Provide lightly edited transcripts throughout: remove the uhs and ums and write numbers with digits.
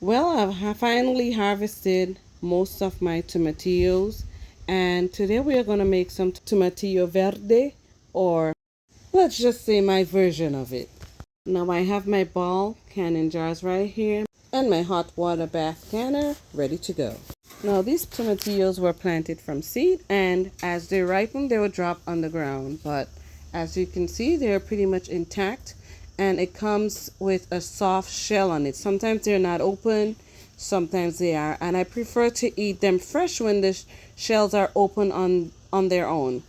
Well, finally harvested most of my tomatillos, and today we are going to make some tomatillo verde, or let's just say my version of it. Now I have my ball canning jars right here and my hot water bath canner ready to go. Now these tomatillos were planted from seed, and as they ripen they will drop on the ground, but as you can see they're pretty much intact, and it comes with a soft shell on it. Sometimes they're not open, sometimes they are, and I prefer to eat them fresh when the shells are open on their own.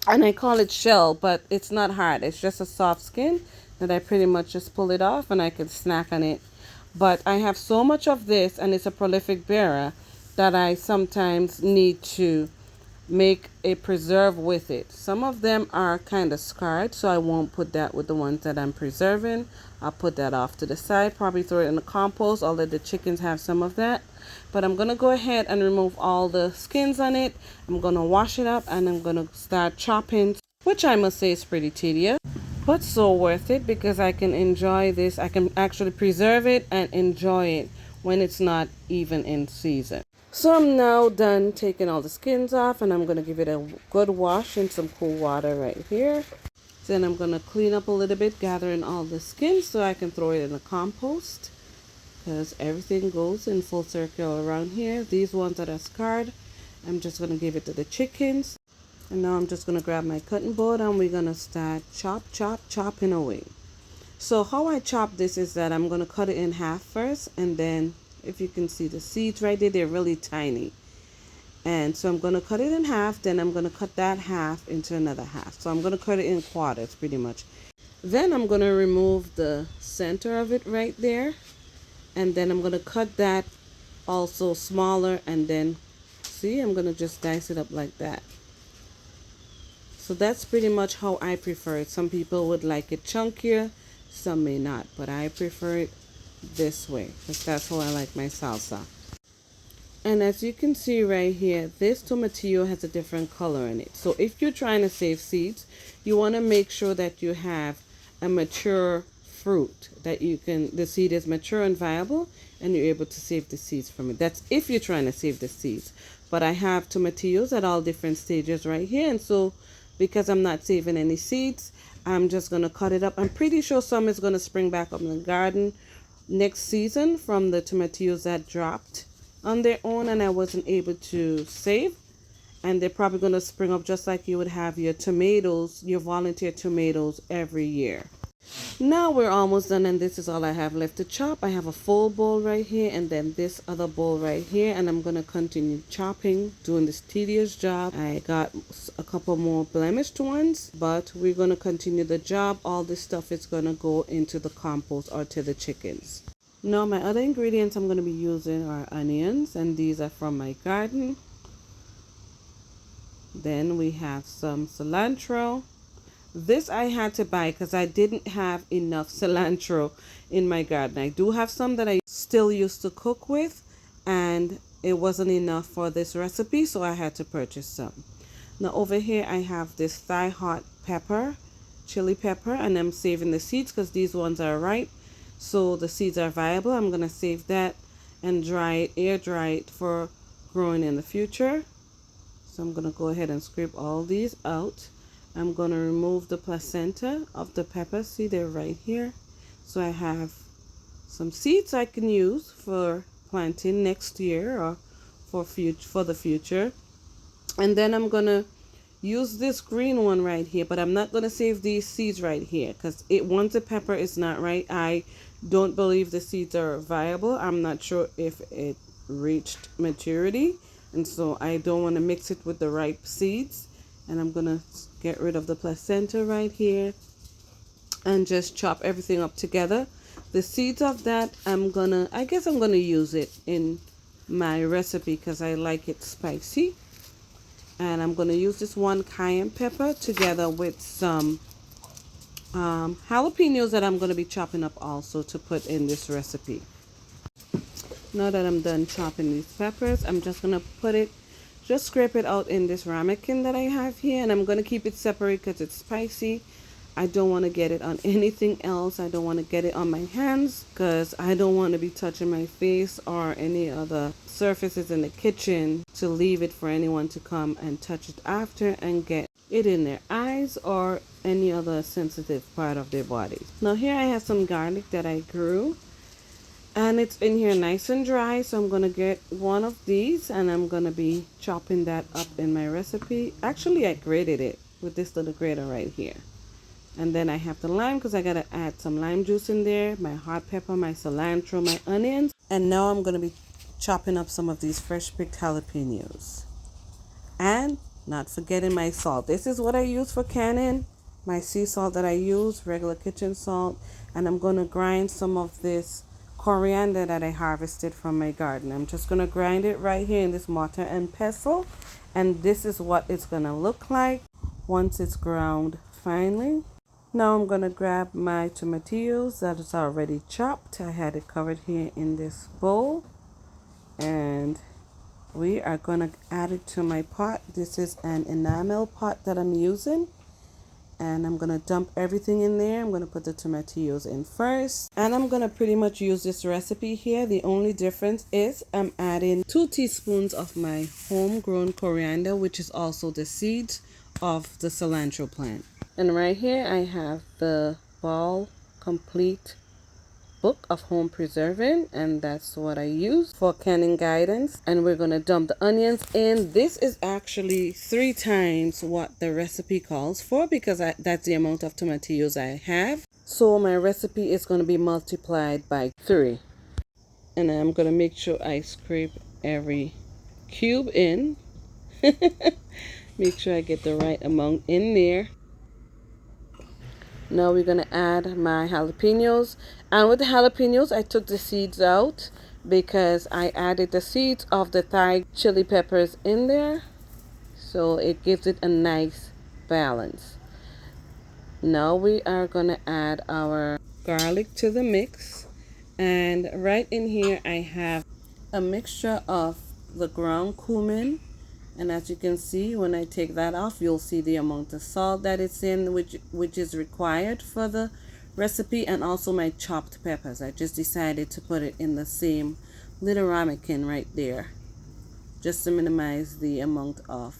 And I call it shell, but it's not hard. It's just a soft skin that I pretty much just pull it off and I can snack on it. But I have so much of this, and it's a prolific bearer, that I sometimes need to make a preserve with it. Some of them are kind of scarred, so I won't put that with the ones that I'm preserving. I'll put that off to the side, probably throw it in the compost, although the chickens have some of that. But I'm going to go ahead and remove all the skins on it. I'm going to wash it up and I'm going to start chopping, which I must say is pretty tedious, but so worth it because I can enjoy this. I can actually preserve it and enjoy it when it's not even in season. So I'm now done taking all the skins off, and I'm going to give it a good wash in some cool water right here. Then I'm going to clean up a little bit, gathering all the skins so I can throw it in the compost, because everything goes in full circle around here. These ones that are scarred, I'm just going to give it to the chickens. And now I'm just going to grab my cutting board and we're going to start chopping away. So how I chop this is that I'm going to cut it in half first, and then if you can see the seeds right there, they're really tiny. And so I'm going to cut it in half, then I'm going to cut that half into another half. So I'm going to cut it in quarters pretty much. Then I'm going to remove the center of it right there, and then I'm going to cut that also smaller, and then see, I'm going to just dice it up like that. So that's pretty much how I prefer it. Some people would like it chunkier, some may not, but I prefer it this way because that's how I like my salsa. And as you can see right here, this tomatillo has a different color in it. So if you're trying to save seeds, you want to make sure that you have a mature fruit, that you can, the seed is mature and viable, and you're able to save the seeds from it. That's if you're trying to save the seeds. But I have tomatillos at all different stages right here, and so because I'm not saving any seeds, I'm just going to cut it up. I'm pretty sure some is going to spring back up in the garden next season from the tomatillos that dropped on their own and I wasn't able to save. And they're probably going to spring up just like you would have your tomatoes, your volunteer tomatoes every year. Now we're almost done, and this is all I have left to chop. I have a full bowl right here and then this other bowl right here, and I'm going to continue chopping, doing this tedious job. I got a couple more blemished ones, but we're going to continue the job. All this stuff is going to go into the compost or to the chickens. Now my other ingredients I'm going to be using are onions, and these are from my garden. Then we have some cilantro. This I had to buy because I didn't have enough cilantro in my garden. I do have some that I still used to cook with, and it wasn't enough for this recipe, so I had to purchase some. Now over here I have this thigh hot pepper, chili pepper, and I'm saving the seeds because these ones are ripe, so the seeds are viable. I'm going to save that and dry it, air dry it for growing in the future. So I'm going to go ahead and scrape all these out. I'm going to remove the placenta of the pepper. See, they're right here. So I have some seeds I can use for planting next year or for the future. And then I'm going to use this green one right here, but I'm not going to save these seeds right here because once the pepper is not right, I don't believe the seeds are viable. I'm not sure if it reached maturity, and so I don't want to mix it with the ripe seeds. And I'm going to get rid of the placenta right here and just chop everything up together. The seeds of that, I guess I'm going to use it in my recipe because I like it spicy. And I'm going to use this one cayenne pepper together with some jalapenos that I'm going to be chopping up also to put in this recipe. Now that I'm done chopping these peppers, I'm just going to just scrape it out in this ramekin that I have here, and I'm going to keep it separate because it's spicy. I don't want to get it on anything else. I don't want to get it on my hands because I don't want to be touching my face or any other surfaces in the kitchen to leave it for anyone to come and touch it after and get it in their eyes or any other sensitive part of their body. Now here I have some garlic that I grew, and it's in here nice and dry, so I'm going to get one of these and I'm going to be chopping that up in my recipe. Actually, I grated it with this little grater right here. And then I have the lime because I got to add some lime juice in there, my hot pepper, my cilantro, my onions. And now I'm going to be chopping up some of these fresh picked jalapenos. And not forgetting my salt. This is what I use for canning. My sea salt that I use, regular kitchen salt. And I'm going to grind some of this coriander that I harvested from my garden. I'm just going to grind it right here in this mortar and pestle. And this is what it's going to look like once it's ground finely. Now I'm going to grab my tomatillos that is already chopped. I had it covered here in this bowl. And we are going to add it to my pot. This is an enamel pot that I'm using. And I'm going to dump everything in there. I'm going to put the tomatillos in first. And I'm going to pretty much use this recipe here. The only difference is I'm adding 2 teaspoons of my homegrown coriander, which is also the seeds of the cilantro plant. And right here I have the Ball Complete book of home preserving, and that's what I use for canning guidance. And we're going to dump the onions in. This is actually 3 times what the recipe calls for because that's the amount of tomatillos I have. So my recipe is going to be multiplied by 3. And I'm going to make sure I scrape every cube in. Make sure I get the right amount in there. Now we're going to add my jalapenos. And with the jalapenos, I took the seeds out because I added the seeds of the Thai chili peppers in there. So it gives it a nice balance. Now we are going to add our garlic to the mix. And right in here, I have a mixture of the ground cumin. And as you can see, when I take that off, you'll see the amount of salt that it's in, which is required for the recipe, and also my chopped peppers. I just decided to put it in the same little ramekin right there, just to minimize the amount of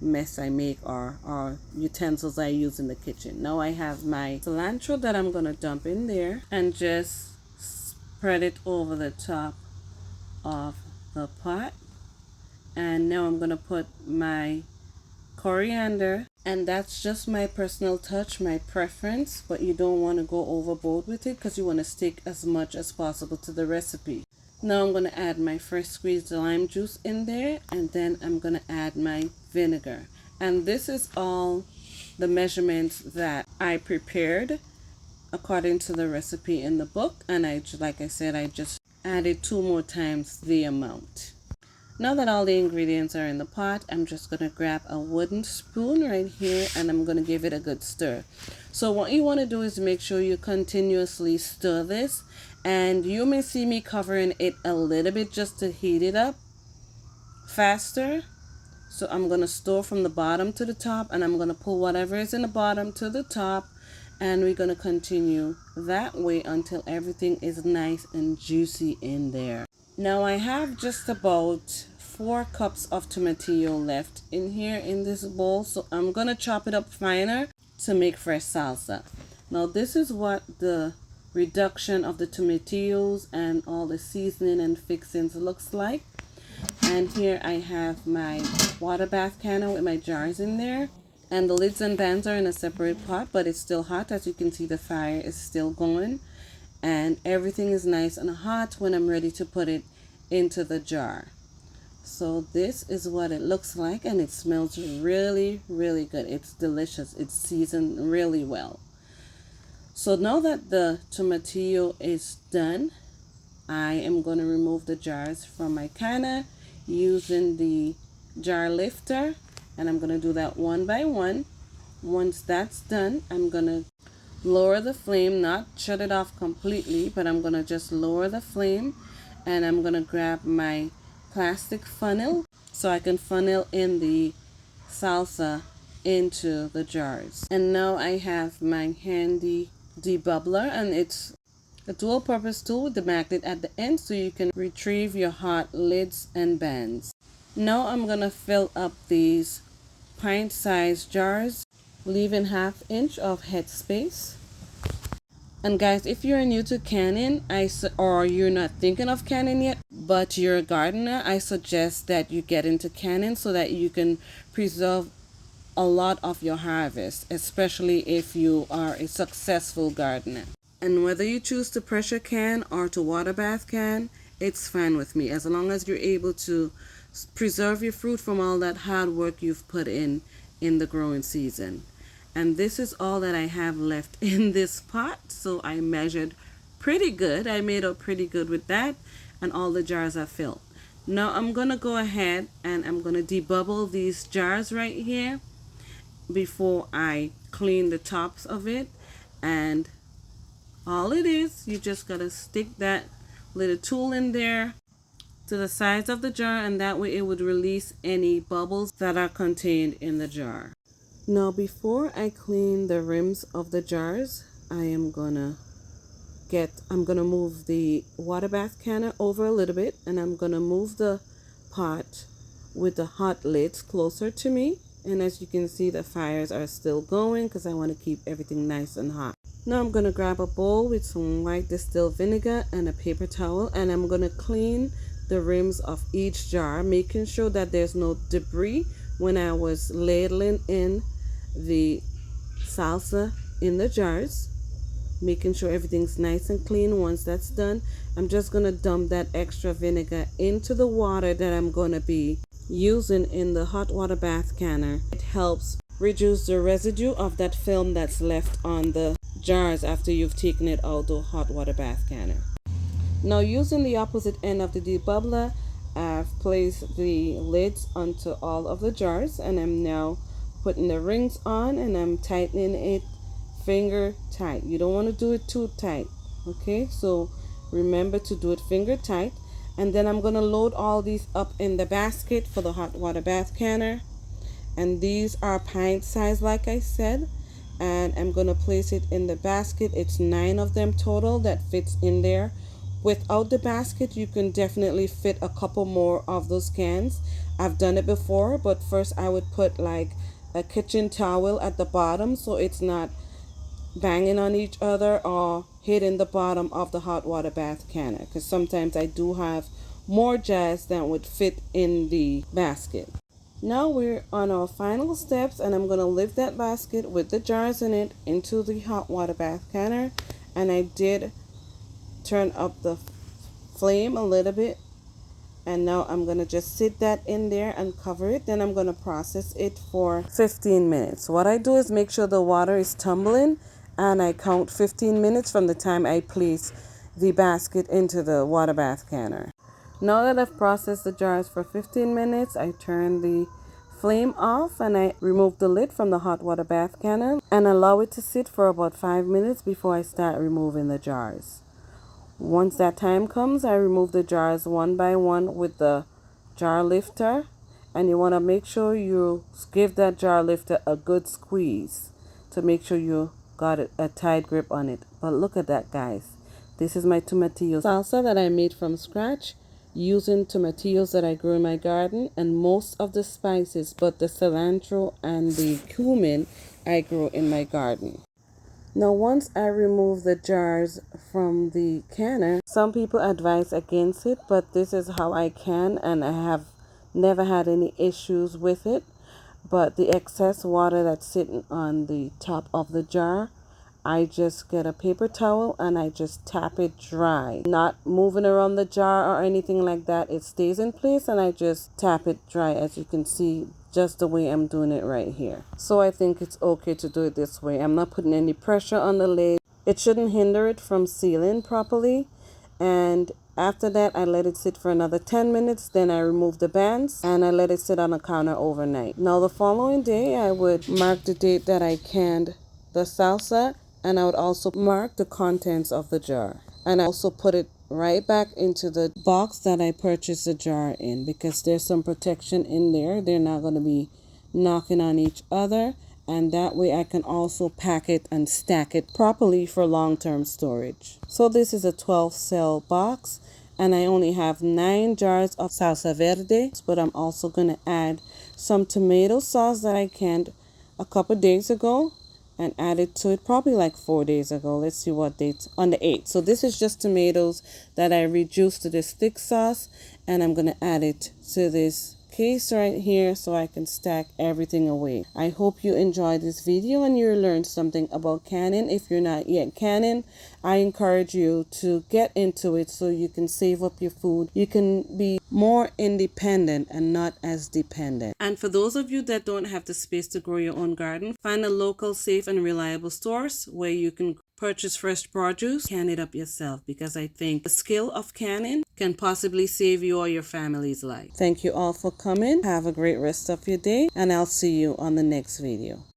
mess I make or utensils I use in the kitchen. Now I have my cilantro that I'm going to dump in there and just spread it over the top of the pot. And now I'm going to put my coriander, and that's just my personal touch, my preference, but you don't want to go overboard with it because you want to stick as much as possible to the recipe. Now I'm going to add my fresh squeezed lime juice in there, and then I'm going to add my vinegar. And this is all the measurements that I prepared according to the recipe in the book, and like I said, I just added 2 more times the amount. Now that all the ingredients are in the pot, I'm just going to grab a wooden spoon right here and I'm going to give it a good stir. So what you want to do is make sure you continuously stir this, and you may see me covering it a little bit just to heat it up faster. So I'm going to stir from the bottom to the top, and I'm going to pull whatever is in the bottom to the top, and we're going to continue that way until everything is nice and juicy in there. Now I have just about 4 cups of tomatillo left in here in this bowl, so I'm going to chop it up finer to make fresh salsa. Now this is what the reduction of the tomatillos and all the seasoning and fixings looks like. And here I have my water bath canner with my jars in there. And the lids and pans are in a separate pot, but it's still hot. As you can see, the fire is still going. And everything is nice and hot when I'm ready to put it into the jar. So this is what it looks like, and it smells really, really good. It's delicious. It's seasoned really well. So now that the tomatillo is done, I am going to remove the jars from my canner using the jar lifter, and I'm going to do that one by one. Once that's done, I'm going to lower the flame, not shut it off completely, but I'm going to just lower the flame, and I'm going to grab my plastic funnel so I can funnel in the salsa into the jars. And now I have my handy debubbler, and it's a dual purpose tool with the magnet at the end so you can retrieve your hot lids and bands. Now I'm gonna fill up these pint-sized jars, leaving ½ inch of head space. And guys, if you're new to canning, or you're not thinking of canning yet, but you're a gardener, I suggest that you get into canning so that you can preserve a lot of your harvest, especially if you are a successful gardener. And whether you choose to pressure can or to water bath can, it's fine with me, as long as you're able to preserve your fruit from all that hard work you've put in the growing season. And this is all that I have left in this pot, so I measured pretty good. I made up pretty good with that, and all the jars are filled. Now I'm gonna go ahead and I'm gonna debubble these jars right here before I clean the tops of it. And all it is, you just gotta stick that little tool in there to the sides of the jar, and that way it would release any bubbles that are contained in the jar. Now before I clean the rims of the jars, I'm gonna move the water bath canner over a little bit, and I'm gonna move the pot with the hot lids closer to me. And as you can see, the fires are still going because I want to keep everything nice and hot. Now I'm gonna grab a bowl with some white distilled vinegar and a paper towel, and I'm gonna clean the rims of each jar, making sure that there's no debris when I was ladling in the salsa in the jars, making sure everything's nice and clean. Once that's done, I'm just gonna dump that extra vinegar into the water that I'm gonna be using in the hot water bath canner. It helps reduce the residue of that film that's left on the jars after you've taken it out the hot water bath canner. Now using the opposite end of the debubbler, I've placed the lids onto all of the jars, and I'm now putting the rings on, and I'm tightening it finger tight. You don't want to do it too tight, okay? So remember to do it finger tight. And then I'm gonna load all these up in the basket for the hot water bath canner, and these are pint size like I said, and I'm gonna place it in the basket. It's 9 of them total that fits in there. Without the basket, you can definitely fit a couple more of those cans. I've done it before, but first I would put like a kitchen towel at the bottom so it's not banging on each other or hitting the bottom of the hot water bath canner, because sometimes I do have more jars than would fit in the basket. Now we're on our final steps, and I'm going to lift that basket with the jars in it into the hot water bath canner, and I did turn up the flame a little bit, and now I'm going to just sit that in there and cover it. Then I'm going to process it for 15 minutes. What I do is make sure the water is tumbling, and I count 15 minutes from the time I place the basket into the water bath canner. Now that I've processed the jars for 15 minutes, I turn the flame off and I remove the lid from the hot water bath canner and allow it to sit for about 5 minutes before I start removing the jars. Once that time comes, I remove the jars one by one with the jar lifter, and you want to make sure you give that jar lifter a good squeeze to make sure you got a tight grip on it. But look at that, guys. This is my tomatillo salsa that I made from scratch using tomatillos that I grew in my garden, and most of the spices but the cilantro and the cumin I grew in my garden. Now once I remove the jars from the canner, some people advise against it, but this is how I can, and I have never had any issues with it. But the excess water that's sitting on the top of the jar, I just get a paper towel and I just tap it dry. Not moving around the jar or anything like that. It stays in place and I just tap it dry, as you can see, just the way I'm doing it right here. So I think it's okay to do it this way. I'm not putting any pressure on the lid. It shouldn't hinder it from sealing properly. And after that, I let it sit for another 10 minutes. Then I remove the bands and I let it sit on the counter overnight. Now the following day, I would mark the date that I canned the salsa, and I would also mark the contents of the jar. And I also put it right back into the box that I purchased the jar in, because there's some protection in there. They're not going to be knocking on each other, and that way I can also pack it and stack it properly for long-term storage. So this is a 12 cell box, and I only have 9 jars of salsa verde, but I'm also going to add some tomato sauce that I canned a couple days ago and added to it probably like 4 days ago. Let's see what date, on the 8th. So this is just tomatoes that I reduced to this thick sauce, and I'm going to add it to this case right here so I can stack everything away. I hope you enjoyed this video and you learned something about canning. If you're not yet canning, I encourage you to get into it so you can save up your food. You can be more independent and not as dependent. And for those of you that don't have the space to grow your own garden, find a local, safe, and reliable stores where you can purchase fresh produce, can it up yourself, because I think the skill of canning can possibly save you or your family's life. Thank you all for coming. Have a great rest of your day, and I'll see you on the next video.